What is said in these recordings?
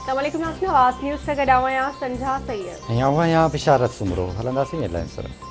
अस्सलामुअलैकुम नाज़रीन, आवाज़ न्यूज़ से गॾु संझा सैयद ऐं आवां बिशारत सुमरो हलंदासीं हेडलाइंस तरफ़।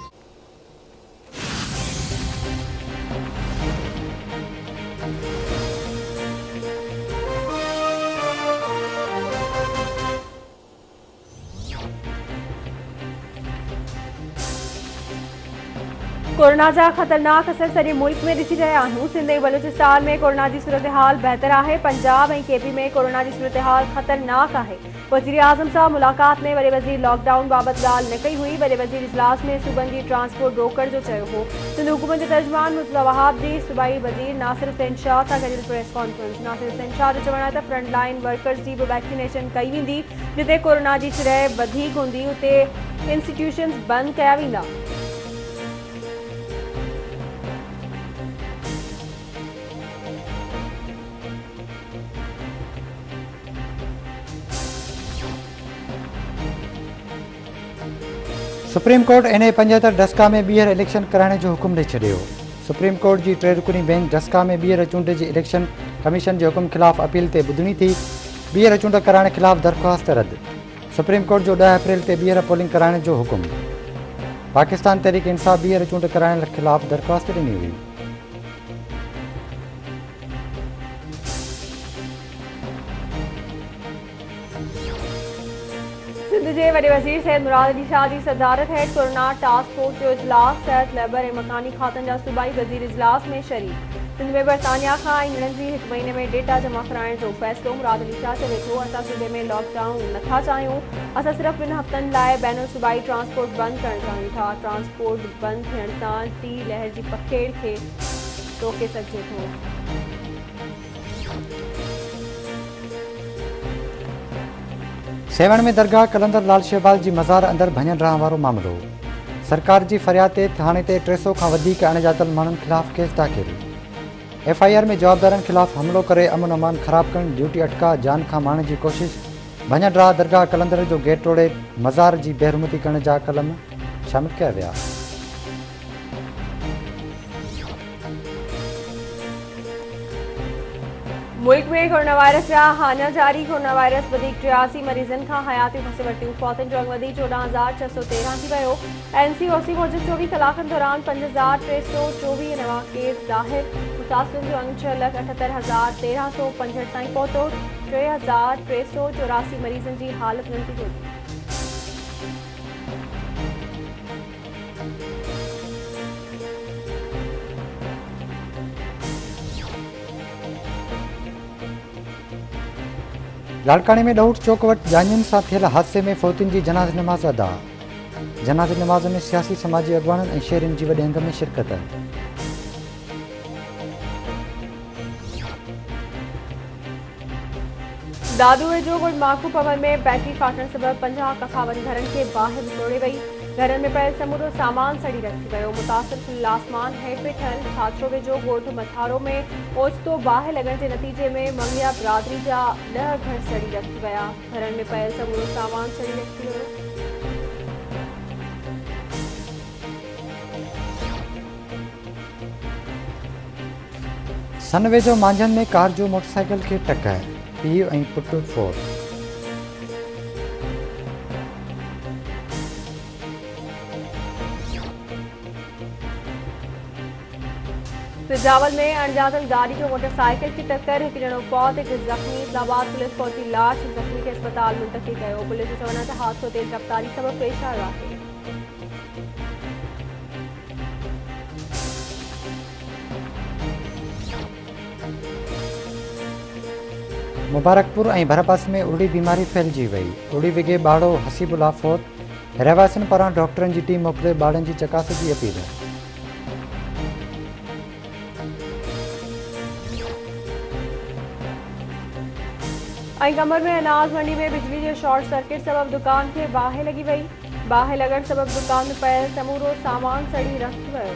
कोरोना जा ख़तरनाक असर सॼे मुल्क में ॾिसी रहिया आहियूं। सिंध ऐं बलूचिस्तान में कोरोना जी सूरत हाल बहितर आहे। पंजाब ऐं केपी में कोरोना जी सूरत हाल ख़तरनाक आहे। वज़ीर आज़म सां मुलाक़ात में वॾे वज़ीर लॉकडाउन बाबति ॻाल्हि न कई हुई। वॾे वज़ीर इजलास में सूबनि जी ट्रांसपोर्ट रोकण जो चयो हो। सिंध हुकूमत जे तर्जुमान मुर्तज़ा वहाब जी सूबाई वज़ीर नासिर हुसैन शाह सां गॾियल प्रेस कॉन्फ्रेंस। नासिर हुसैन शाह जो चवणु आहे त फ्रंट लाइन वर्कर्स जी बि वैक्सीनेशन कई वेंदी। जिते कोरोना जी शरह वधीक हूंदी उते इंस्टीट्यूशन्स बंदि कया वेंदा। सुप्रीम कोर्ट NA 75 डस्का में ॿीहर इलेक्शन कराइण जो हुकुम ॾेई छॾियो। सुप्रीम कोर्ट जी 3 रुकनी बेंच डस्का में ॿीहर चूंड जी इलेक्शन कमीशन जे हुकुम ख़िलाफ़ अपील ते ॿुधणी थी। ॿीहर चूंड कराइण ख़िलाफ़ दरख़्वास्त रद्द। सुप्रीम कोर्ट जो 10 अप्रैल ते ॿीहर पोलिंग कराइण जो हुकुम। पाकिस्तान तहरीक इंसाफ़ ॿीहर चूंड कराइण ख़िलाफ़ दरख़्वास्त ॾिनी हुई। सिंध जे वॾे वज़ीर सैयद मुराद अली शाह जी सदारत हेठि कोरोना टास्क फोर्स जो इजलास। सिहत लेबर ऐं मकानी खातनि जा सूबाई वज़ीर इजलास में शरीक। सिंध में बरतानिया खां ईंदड़नि जी 1 महीने में डेटा जमा कराइण जो फ़ैसिलो। मुराद अली शाह चवे थो, असां सूबे में लॉकडाउन नथा चाहियूं। असां सिर्फ़ 2 हफ़्तनि लाइ बैनुल सूबाई ट्रांसपोर्ट बंदि करणु चाहियूं था। ट्रांसपोर्ट बंदि थियण सां टी लहर जी पखेड़ खे रोके सघिजे थो। सेवण में दरगाह कलंदर लाल शहबाज जी मज़ार अंदरि भञण रहण वारो मामिलो। सरकार जी फ़रियाद ते थाणे ते 300 खां वधीक अणॼातल माण्हुनि ख़िलाफ़ केस दाख़िल। FIR में जवाबदारनि ख़िलाफ़ हमलो करे अमन अमान ख़राब करणु, ड्यूटी अटका, जान खां मारण जी कोशिश, भञण राह दरगाह कलंदर जो गेट तोड़े मज़ार जी बेहरमती करण जा कलम शामिल कया विया। मुल्क में कोरोना वायरस जा हाना जारी। कोरोना वायरस वधीक 83 मरीज़नि खां हयातियूं खसे वरितियूं। फौतनि जो अंग वधी 14,613 थी वियो। NCOC मूजिबि 24 कलाकनि दौरान 5,324 नवां केस ज़ाहिर। मुतासिरनि जो अंग 6,78,1365 ताईं पहुतो। 6,384 मरीज़नि जी हालत नंढी थी। लाड़काने में ॾौड़ चौक वटि जानियुनि सां थियल हादसे में फ़ौतियुनि जी जनाज़ नमाज़ अदा। जनाज़ नमाज़ में सियासी समाजी अॻवाननि ऐं शहरियुनि जी वॾे अंग में शिरकत। दादूअ जो गुड़माकू पवन में बैटरी फाटण सबबि 50 खां वधि घरनि खे बाहि विकोड़े वई। घरनि में पियल समूरो सामान सड़ी रखी वियो। मुतासिर खुलियल आसमान हेठि वेठल छाछरो वेझो ॻोठ मथारो में ओचितो बाहि लॻण जे नतीजे में मंगिया बिरादरी जा 10 घर सड़ी रखी विया। घरनि में पियल समूरो सामान सड़ी रखी वियो। सन वेझो मांझनि में कार जो मोटरसाइकिल खे टकर, पीउ ऐं पुटु फोत। सिजावल में अणॼातल गाड़ी जो मोटरसाइकिल की टक्कर, 1 ॼणो फौत, 1 ज़ख़्मी। इस्लामाबाद पुलिस पहुची लाश ज़ख़्मी खे अस्पताल मुंतक़िल कयो। पुलिस जो चवणु आहे त हादसो तेज़ रफ़्तारी सबबि पेश आयो आहे। मुबारकपुर ऐं भरपास में उड़ी बीमारी फैलिजी वई। उड़ी विघे ॿाड़ो हसीबुल्ला फोत। रहवासियुनि पारां डॉक्टरनि जी टीम मोकिले ॿारनि जी चकास जी अपील। ऐं कमर में अनाज मंडी में बिजली जे शॉर्ट सर्किट सबबि दुकान खे बाहि लॻी वई। बाहि लॻण सबबि दुकान में पियल समूरो सामान सड़ी रखी वियो।